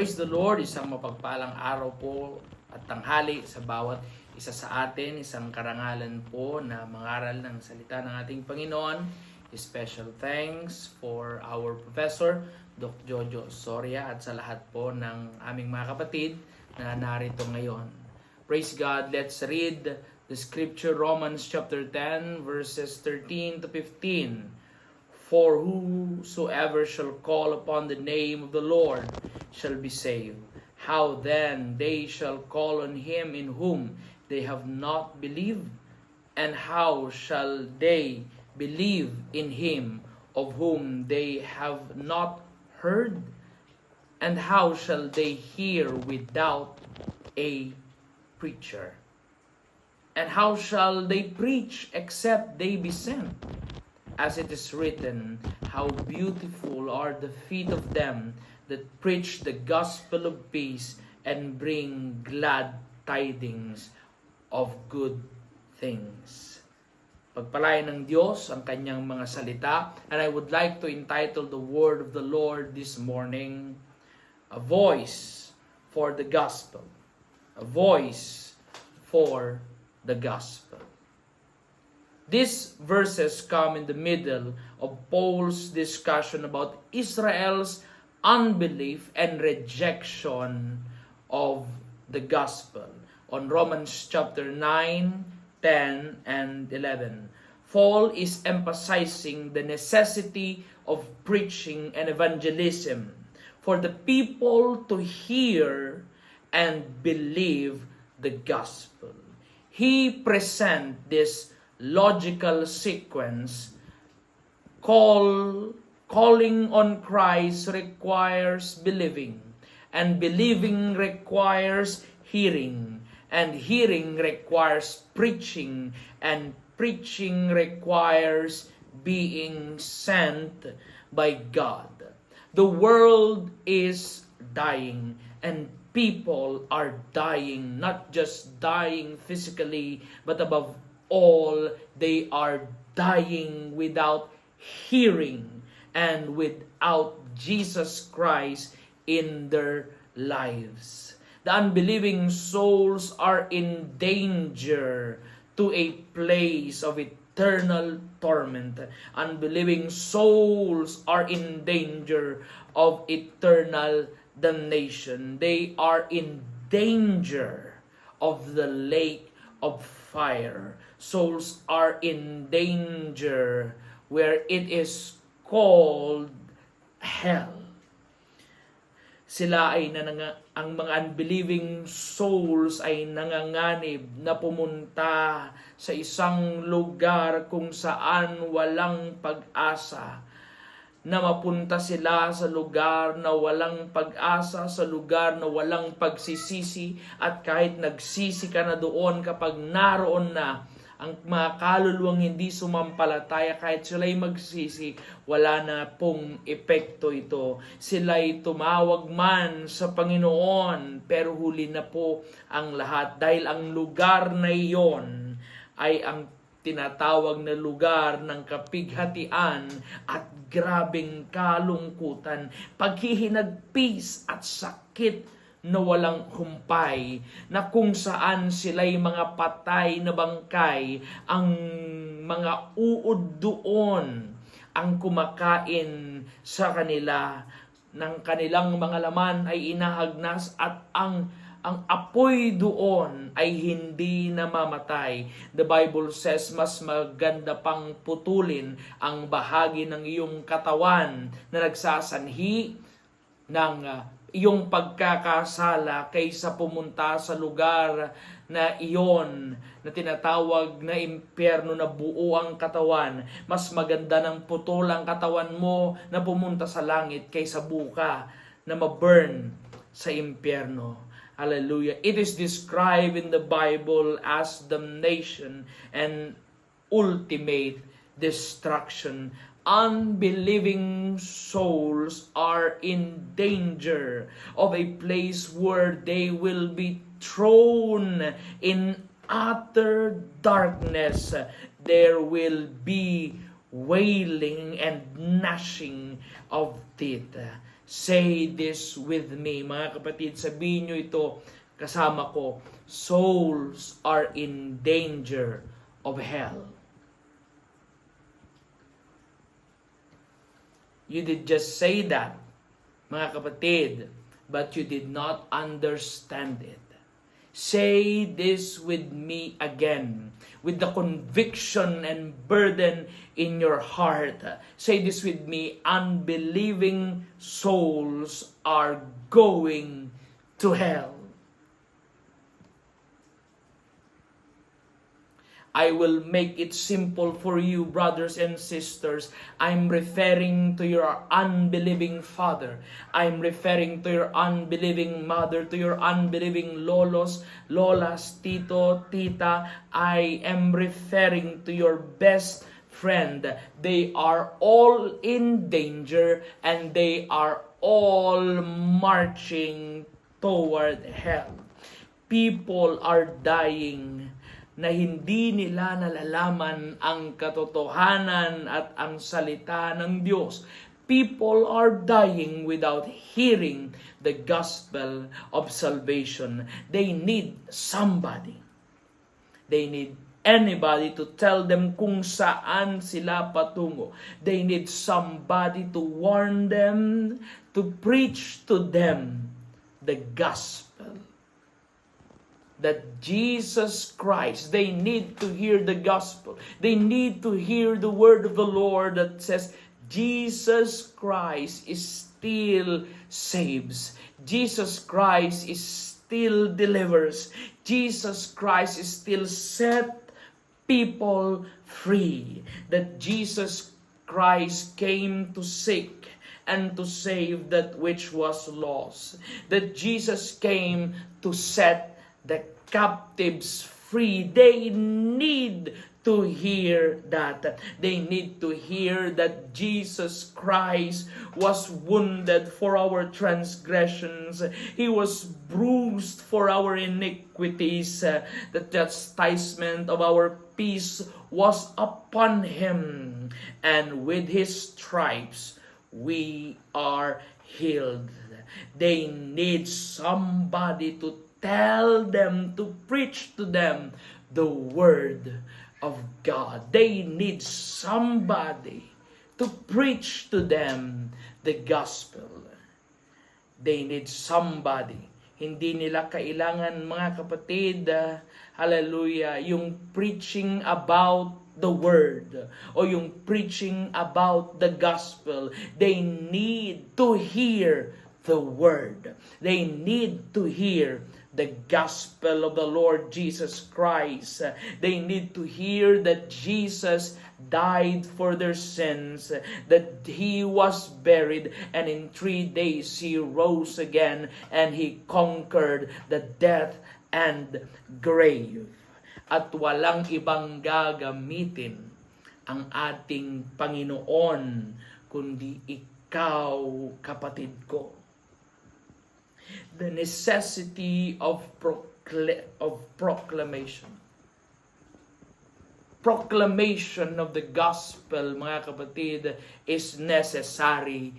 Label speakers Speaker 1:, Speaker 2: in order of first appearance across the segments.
Speaker 1: Praise the Lord, isang mapagpalang araw po at tanghali sa bawat isa sa atin, isang karangalan po na mangaral ng salita ng ating Panginoon. Special thanks for our professor, Dr. Jojo Soria, at sa lahat po ng aming mga kapatid na narito ngayon. Praise God, let's read the scripture, Romans chapter 10, verses 13 to 15. For whosoever shall call upon the name of the Lord shall be saved. How then they shall call on him in whom they have not believed? And how shall they believe in him of whom they have not heard? And how shall they hear without a preacher? And how shall they preach except they be sent? As it is written, how beautiful are the feet of them that preach the gospel of peace and bring glad tidings of good things. Pagpalain ng Diyos ang kanyang mga salita, and I would like to entitle the word of the Lord this morning, A Voice for the Gospel. A Voice for the Gospel. These verses come in the middle of Paul's discussion about Israel's unbelief and rejection of the gospel on Romans chapter 9, 10, and 11. Paul is emphasizing the necessity of preaching and evangelism for the people to hear and believe the gospel. He presents this logical sequence. Calling on Christ requires believing, and believing requires hearing, and hearing requires preaching, and preaching requires being sent by God. The world is dying, and people are dying, not just dying physically, but above all, they are dying without hearing and without Jesus Christ in their lives. The unbelieving souls are in danger to a place of eternal torment. Unbelieving souls are in danger of eternal damnation. They are in danger of the lake of fire. Souls are in danger where it is called hell. Sila ay ang mga unbelieving souls ay nanganganib na pumunta sa isang lugar kung saan walang pag-asa. Na mapunta sila sa lugar na walang pag-asa, sa lugar na walang pagsisisi, at kahit nagsisi ka na doon, kapag naroon na ang mga kaluluwang hindi sumampalataya, kahit sila'y magsisi, wala na pong epekto ito. Sila'y tumawag man sa Panginoon, pero huli na po ang lahat, dahil ang lugar na iyon ay ang tinatawag na lugar ng kapighatian at grabeng kalungkutan, paghihinagpis at sakit na walang humpay, na kung saan sila'y mga patay na bangkay, ang mga uod doon ang kumakain sa kanila, ng kanilang mga laman ay inahagnas, at ang apoy doon ay hindi namamatay. The Bible says, mas maganda pang putulin ang bahagi ng iyong katawan na nagsasanhi ng iyong pagkakasala kaysa pumunta sa lugar na iyon na tinatawag na impyerno na buo ang katawan. Mas maganda ng putol ang katawan mo na pumunta sa langit kaysa buka na ma-burn sa impyerno. Hallelujah. It is described in the Bible as damnation and ultimate destruction. Unbelieving souls are in danger of a place where they will be thrown in utter darkness. There will be wailing and gnashing of teeth. Say this with me. Mga kapatid, sabihin nyo ito kasama ko. Souls are in danger of hell. You did just say that, mga kapatid, but you did not understand it. Say this with me again, with the conviction and burden in your heart. Say this with me, unbelieving souls are going to hell. I will make it simple for you, brothers and sisters. I'm referring to your unbelieving father. I'm referring to your unbelieving mother, to your unbelieving lolos, lolas, tito, tita. I am referring to your best friend. They are all in danger and they are all marching toward hell. People are dying na hindi nila nalalaman ang katotohanan at ang salita ng Diyos. People are dying without hearing the gospel of salvation. They need somebody. They need anybody to tell them kung saan sila patungo. They need somebody to warn them, to preach to them the gospel. That Jesus Christ, they need to hear the gospel. They need to hear the word of the Lord that says, Jesus Christ is still saves. Jesus Christ is still delivers. Jesus Christ is still set people free. That Jesus Christ came to seek and to save that which was lost. That Jesus came to set the captives free. They need to hear that. They need to hear that Jesus Christ was wounded for our transgressions. He was bruised for our iniquities. The chastisement of our peace was upon him. And with his stripes, we are healed. They need somebody to tell them, to preach to them the word of God. They need somebody to preach to them the gospel. They need somebody. Hindi nila kailangan, mga kapatid, hallelujah, yung preaching about the word o yung preaching about the gospel. They need to hear the word. They need to hear the gospel of the Lord Jesus Christ. They need to hear that Jesus died for their sins, that he was buried, and in 3 days he rose again, and he conquered the death and grave. At walang ibang gagamitin ang ating Panginoon, kundi ikaw, kapatid ko. The necessity of proclamation. Proclamation of the gospel, mga kapatid, is necessary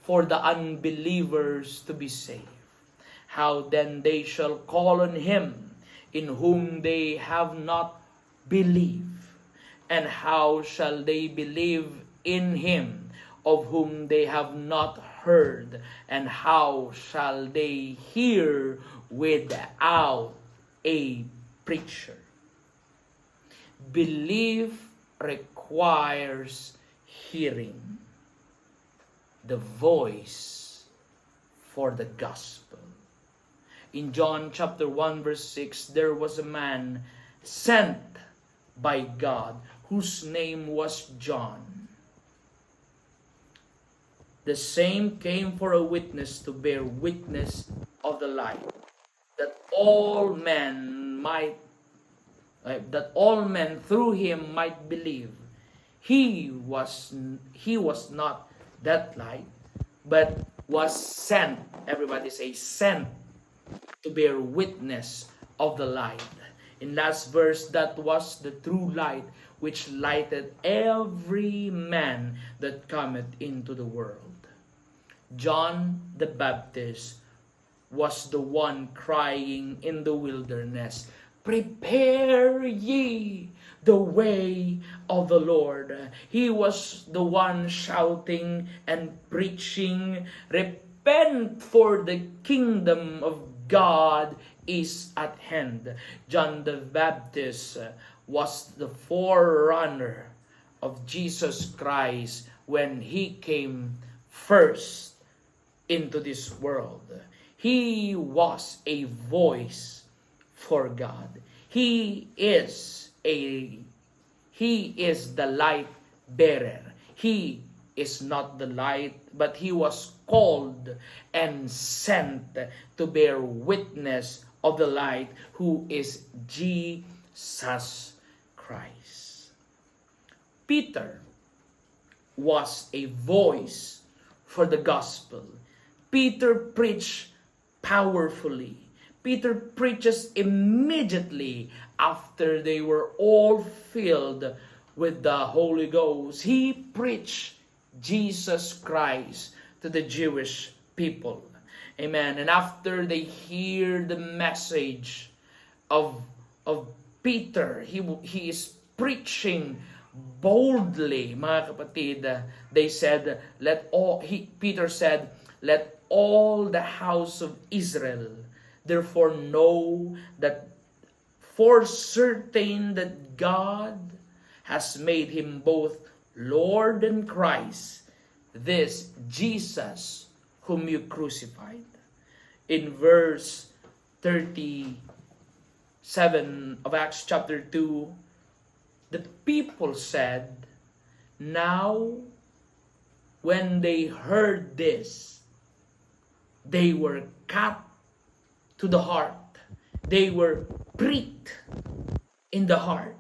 Speaker 1: for the unbelievers to be saved. How then they shall call on him in whom they have not believed? And how shall they believe in him of whom they have not heard? And how shall they hear without a preacher? Belief requires hearing the voice for the gospel. In John chapter 1 verse 6, there was a man sent by God whose name was John. The same came for a witness to bear witness of the light, that all men through him might believe. He was not that light, but was sent. Everybody say sent, to bear witness of the light. In last verse, that was the true light which lighted every man that cometh into the world. John the Baptist was the one crying in the wilderness, "Prepare ye the way of the Lord." He was the one shouting and preaching, "Repent, for the kingdom of God is at hand." John the Baptist was the forerunner of Jesus Christ when he came first into this world. He was a voice for God. He is the light bearer. He is not the light, but he was called and sent to bear witness of the light, who is Jesus Christ. Peter was a voice for the gospel. Peter preached powerfully. Peter preaches immediately after they were all filled with the Holy Ghost. He preached Jesus Christ to the Jewish people. Amen. And after they hear the message of Peter, he is preaching boldly, mga kapatid. Peter said, "Let all the house of Israel therefore know that for certain that God has made him both Lord and Christ, this Jesus whom you crucified." In verse 37 of Acts chapter 2, the people said, now when they heard this, they were cut to the heart. They were pricked in the heart.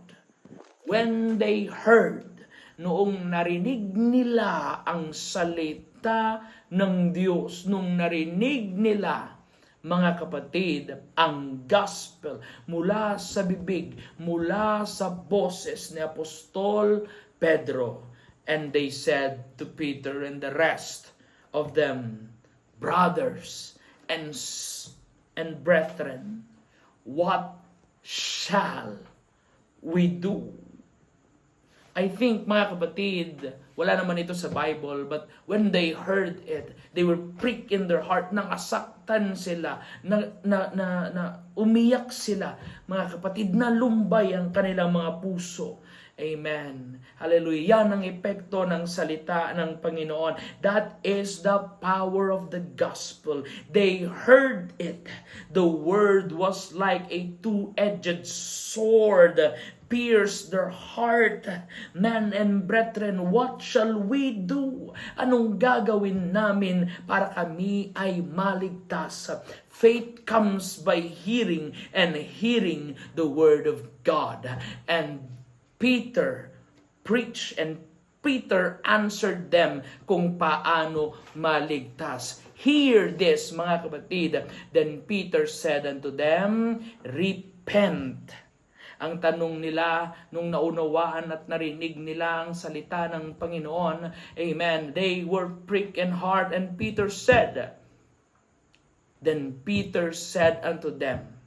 Speaker 1: When they heard, noong narinig nila ang salita ng Diyos, nung narinig nila, mga kapatid, ang gospel mula sa bibig, mula sa boses ni Apostol Pedro, and they said to Peter and the rest of them, "Brothers and brethren, what shall we do?" I think, mga kapatid, wala naman ito sa Bible, but when they heard it, they were pricked in their heart, nangasaktan sila, umiyak sila, mga kapatid, nalumbay ang kanilang mga puso. Amen. Hallelujah. Yan ang epekto ng salita ng Panginoon. That is the power of the gospel. They heard it. The word was like a two-edged sword, pierced their heart. Men and brethren, what shall we do? Anong gagawin namin para kami ay maligtas? Faith comes by hearing, and hearing the word of God. And Peter preached, and Peter answered them kung paano maligtas. Hear this, mga kapatid. Then Peter said unto them, "Repent." Ang tanong nila, nung naunawaan at narinig nila ang salita ng Panginoon, amen, they were pricked in heart, and Peter said, then Peter said unto them,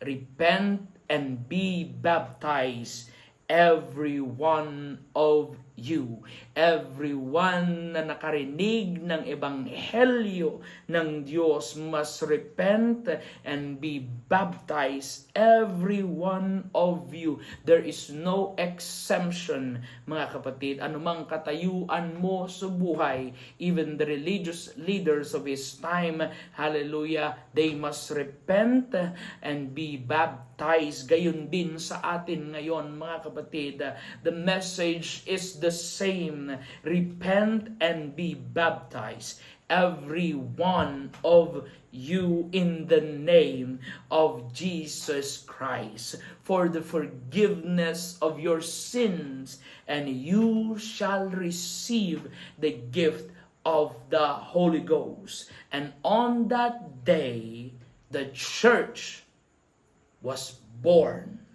Speaker 1: "Repent and be baptized, every one of you." Everyone na nakarinig ng ebanghelyo ng Diyos must repent and be baptized, every one of you. There is no exemption, mga kapatid. Anumang katayuan mo sa buhay, even the religious leaders of his time, hallelujah, they must repent and be baptized. Gayon din sa atin ngayon, mga kapatid. The message is the same. Repent and be baptized, every one of you, in the name of Jesus Christ, for the forgiveness of your sins, and you shall receive the gift of the Holy Ghost. And on that day, the church was born.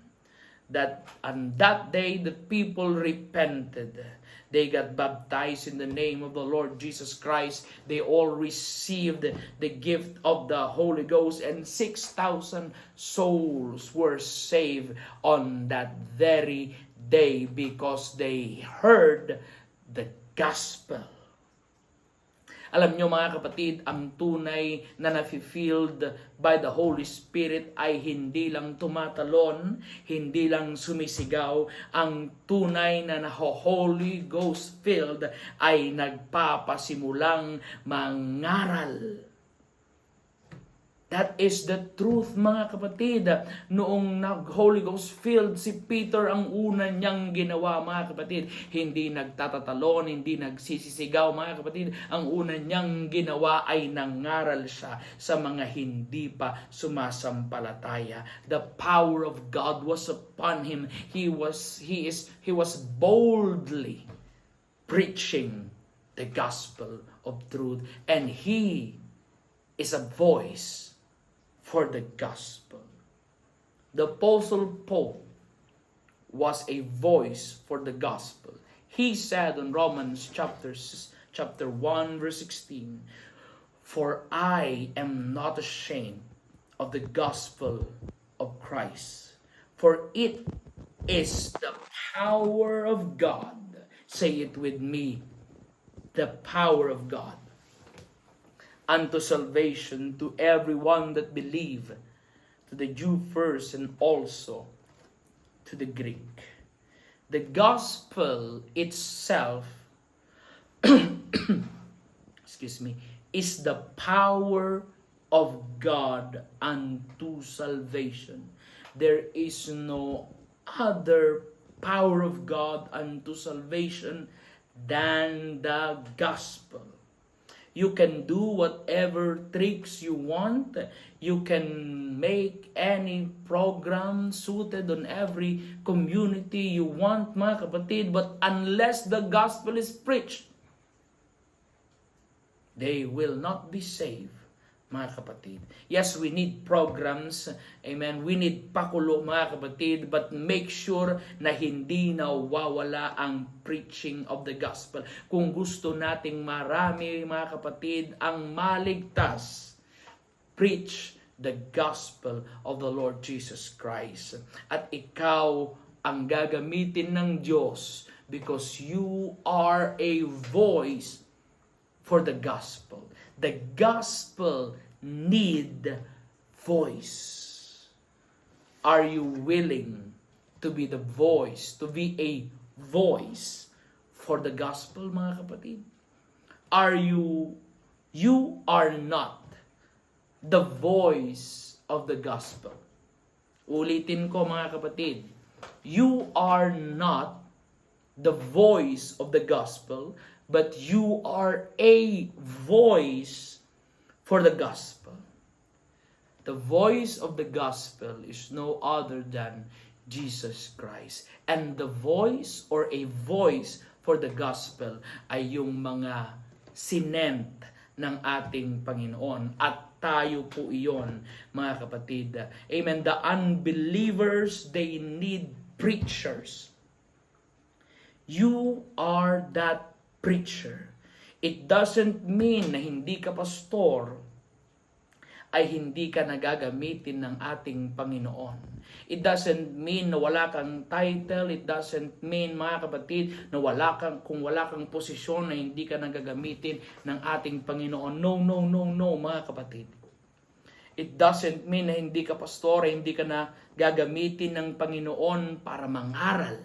Speaker 1: That on that day the people repented. They got baptized in the name of the Lord Jesus Christ. They all received the gift of the Holy Ghost, and 6,000 souls were saved on that very day because they heard the gospel. Alam nyo mga kapatid, ang tunay na nafe-filled by the Holy Spirit ay hindi lang tumatalon, hindi lang sumisigaw. Ang tunay na Holy Ghost filled ay nagpapasimulang mangaral. That is the truth mga kapatid. Noong nag-Holy Ghost filled si Peter, ang una niyang ginawa mga kapatid, hindi nagtatatalon, hindi nagsisisigaw mga kapatid. Ang una niyang ginawa ay nangaral siya sa mga hindi pa sumasampalataya. The power of God was upon him. He was boldly preaching the gospel of truth, and he is a voice for the gospel. The Apostle Paul was a voice for the gospel. He said in Romans chapter 1 verse 16, "For I am not ashamed of the gospel of Christ, for it is the power of God." Say it with me, the power of God unto salvation to everyone that believe, to the Jew first and also to the Greek. The gospel itself excuse me, is the power of God unto salvation. There is no other power of God unto salvation than the gospel. You can do whatever tricks you want. You can make any program suited on every community you want, mga kapatid. But unless the gospel is preached, they will not be saved, mga kapatid. Yes, we need programs. Amen. We need pakulo, mga kapatid. But make sure na hindi nawawala ang preaching of the gospel. Kung gusto nating marami, mga kapatid, ang maligtas, preach the gospel of the Lord Jesus Christ. At ikaw ang gagamitin ng Diyos because you are a voice for the gospel. The gospel need voice. Are you willing to be the voice, to be a voice for the gospel, mga kapatid? You are not the voice of the gospel. Ulitin ko, mga kapatid. You are not the voice of the gospel, but you are a voice for the gospel. The voice of the gospel is no other than Jesus Christ. And the voice or a voice for the gospel ay yung mga sinent ng ating Panginoon. At tayo po iyon, mga kapatid. Amen. The unbelievers, they need preachers. You are that preacher. It doesn't mean na hindi ka pastor ay hindi ka nagagamitin ng ating Panginoon. It doesn't mean na wala kang title. It doesn't mean, mga kapatid, na kung wala kang posisyon na hindi ka nagagamitin ng ating Panginoon. No, mga kapatid. It doesn't mean na hindi ka pastor, hindi ka na gagamitin ng Panginoon para mangaral,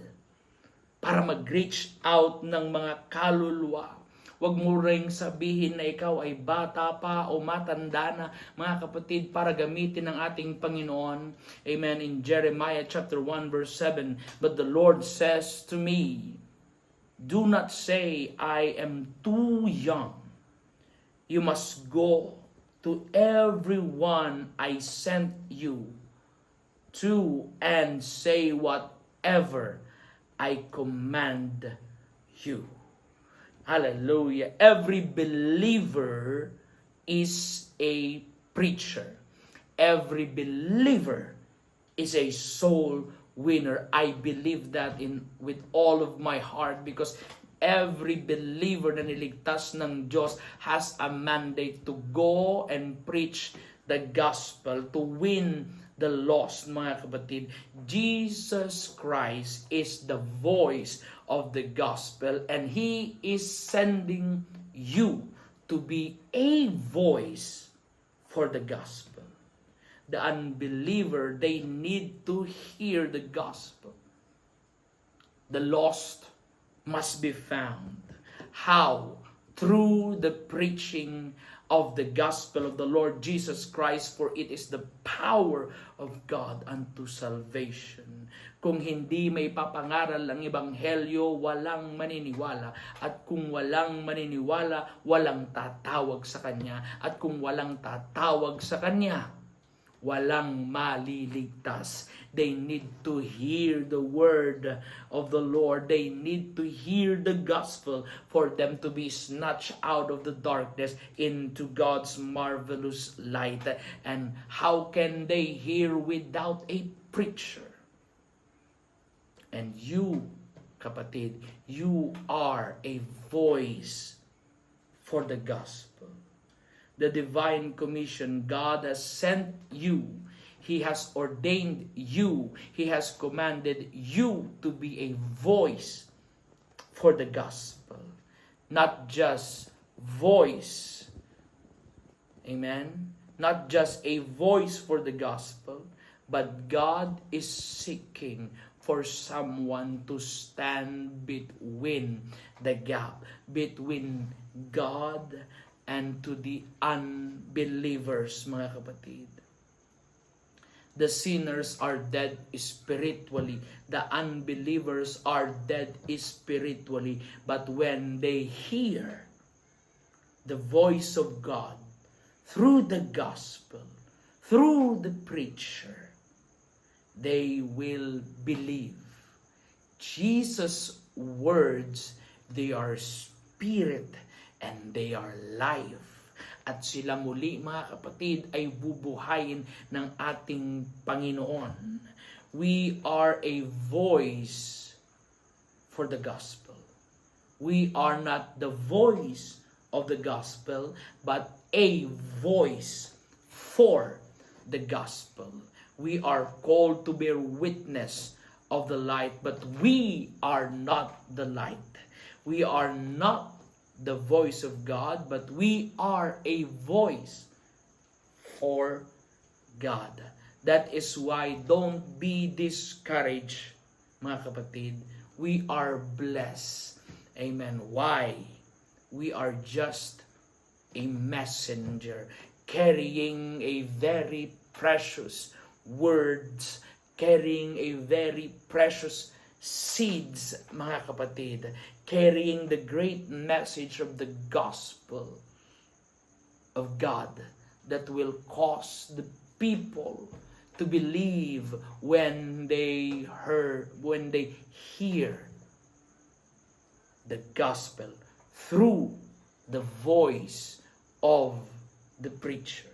Speaker 1: para mag-reach out ng mga kaluluwa. Huwag mo ring sabihin na ikaw ay bata pa o matanda na, mga kapatid, para gamitin ng ating Panginoon. Amen. In Jeremiah chapter 1 verse 7, "But the Lord says to me, do not say I am too young. You must go to everyone I sent you to and say whatever I command you." Hallelujah. Every believer is a preacher. Every believer is a soul winner. I believe that with all of my heart, because every believer na niligtas ng Diyos has a mandate to go and preach the gospel, to win the lost, mga kapatid. Jesus Christ is the voice of the gospel, and He is sending you to be a voice for the gospel. The unbeliever, they need to hear the gospel. The lost must be found. How? Through the preaching of the gospel of the Lord Jesus Christ, for it is the power of God unto salvation. Kung hindi may papangaral ang ebanghelyo, walang maniniwala. At kung walang maniniwala, walang tatawag sa Kanya. At kung walang tatawag sa Kanya, walang maliligtas. They need to hear the word of the Lord. They need to hear the gospel for them to be snatched out of the darkness into God's marvelous light. And how can they hear without a preacher? And you, kapatid, you are a voice for the gospel. The divine commission, God has sent you. He has ordained you. He has commanded you to be a voice for the gospel. Not just voice. Amen? Not just a voice for the gospel, but God is seeking for someone to stand between the gap, between God and to the unbelievers, mga kapatid. The sinners are dead spiritually. The unbelievers are dead spiritually. But when they hear the voice of God through the gospel, through the preacher, they will believe. Jesus' words, they are spirit and they are life. At sila muli, mga kapatid, ay bubuhayin ng ating Panginoon. We are a voice for the gospel. We are not the voice of the gospel, but a voice for the gospel. We are called to bear witness of the light, but we are not the light. We are not the voice of God, but we are a voice for God. That is why don't be discouraged, mga kapatid. We are blessed. Amen. Why? We are just a messenger carrying a very precious words, carrying a very precious seeds, mga kapatid, carrying the great message of the gospel of God that will cause the people to believe when they hear the gospel through the voice of the preacher.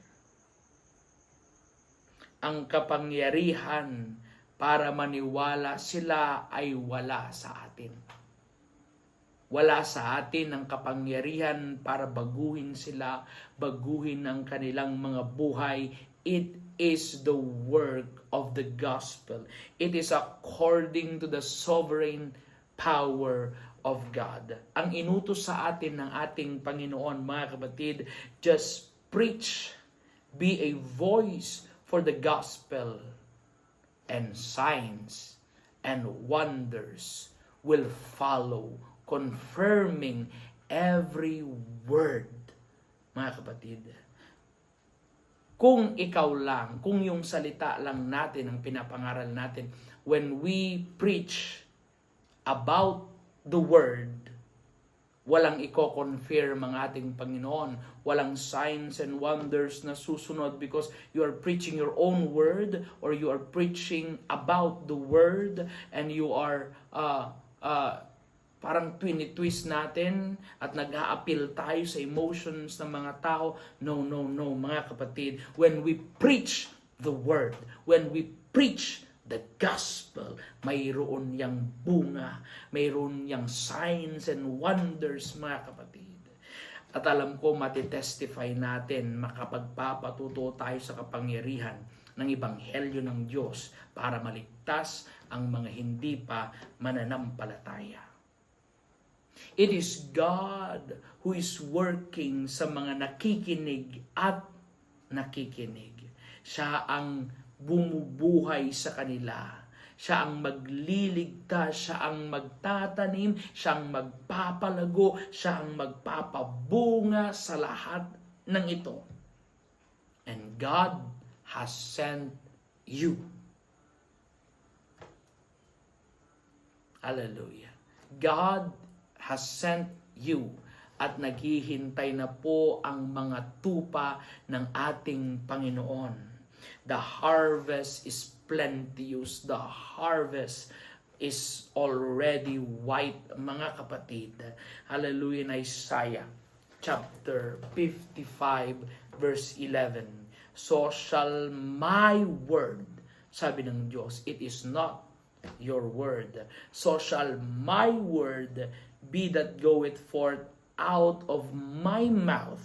Speaker 1: Ang kapangyarihan para maniwala sila ay wala sa atin. Wala sa atin ang kapangyarihan para baguhin sila, baguhin ang kanilang mga buhay. It is the work of the gospel. It is according to the sovereign power of God. Ang inutos sa atin ng ating Panginoon, mga kapatid, just preach, be a voice for the gospel, and signs and wonders will follow, confirming every word, mga kapatid. Kung ikaw lang, kung yung salita lang natin ang pinapangaral natin, when we preach about the word, walang i-confirm ang ating Panginoon. Walang signs and wonders na susunod because you are preaching your own word or you are preaching about the word and you are parang twist natin at nag-a-appeal tayo sa emotions ng mga tao. No, mga kapatid. When we preach the word, when we preach the gospel, mayroon yang bunga, mayroon yang signs and wonders, mga kapatid. At alam ko matitestify natin, makapagpapatuto tayo sa kapangyarihan ng Ebanghelyo ng Diyos para maligtas ang mga hindi pa mananampalataya. It is God who is working sa mga nakikinig at nakikinig. Siya ang bumubuhay sa kanila. Siya ang magliligtas, siya ang magtatanim, siya ang magpapalago, siya ang magpapabunga sa lahat ng ito. And God has sent you. Hallelujah. God has sent you. At naghihintay na po ang mga tupa ng ating Panginoon. The harvest is plenteous. The harvest is already white, mga kapatid. Hallelujah. In Isaiah chapter 55 verse 11. So shall my word, sabi ng Diyos, it is not your word. So shall my word be that goeth forth out of my mouth.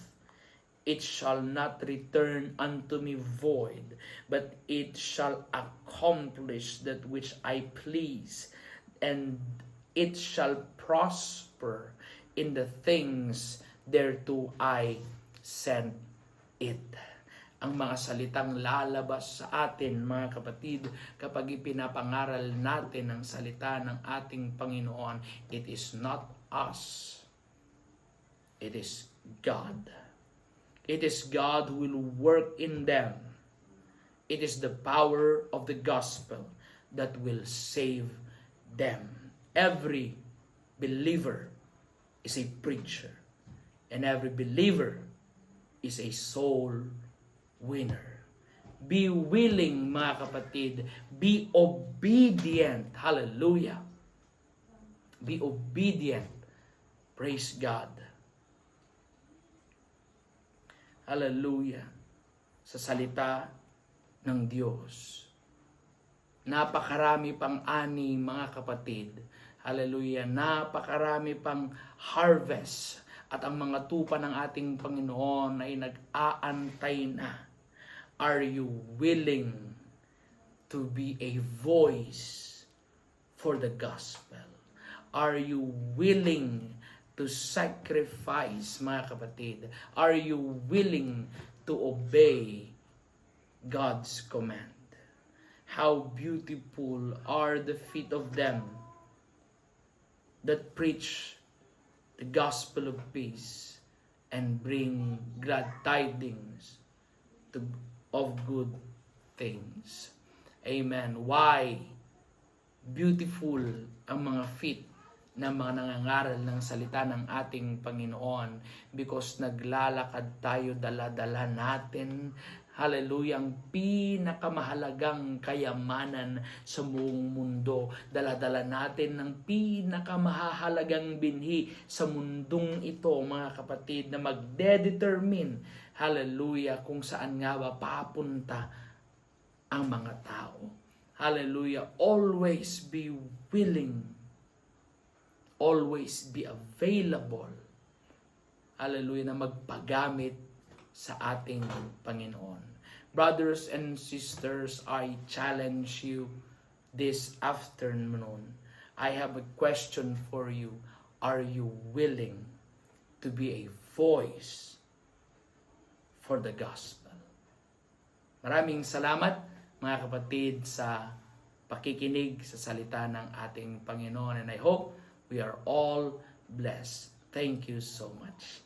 Speaker 1: It shall not return unto me void, but it shall accomplish that which I please, and it shall prosper in the things thereto I sent it. Ang mga salitang lalabas sa atin, mga kapatid, kapag ipinapangaral natin ang salita ng ating Panginoon, it is not us. It is God. It is God who will work in them. It is the power of the gospel that will save them. Every believer is a preacher, and every believer is a soul winner. Be willing, mga kapatid. Be obedient. Hallelujah. Be obedient. Praise God. Hallelujah. Sa salita ng Diyos. Napakarami pang ani, mga kapatid. Hallelujah. Napakarami pang harvest. At ang mga tupa ng ating Panginoon ay nag-aantay na. Are you willing to be a voice for the gospel? Are you willing to sacrifice, mga kapatid? Are you willing to obey God's command? How beautiful are the feet of them that preach the gospel of peace and bring glad tidings of good things. Amen. Why? Beautiful ang mga feet ng mga nangangaral ng salita ng ating Panginoon, because naglalakad tayo, dala-dala natin, hallelujah, ang pinakamahalagang kayamanan sa buong mundo. Dala-dala natin ng pinakamahalagang binhi sa mundong ito, mga kapatid, na magdedetermine, hallelujah, kung saan nga ba papunta ang mga tao. Hallelujah. Always be willing. Always be available. Hallelujah, na magpagamit sa ating Panginoon. Brothers and sisters, I challenge you this afternoon. I have a question for you. Are you willing to be a voice for the gospel? Maraming salamat, mga kapatid, sa pakikinig sa salita ng ating Panginoon. And I hope we are all blessed. Thank you so much.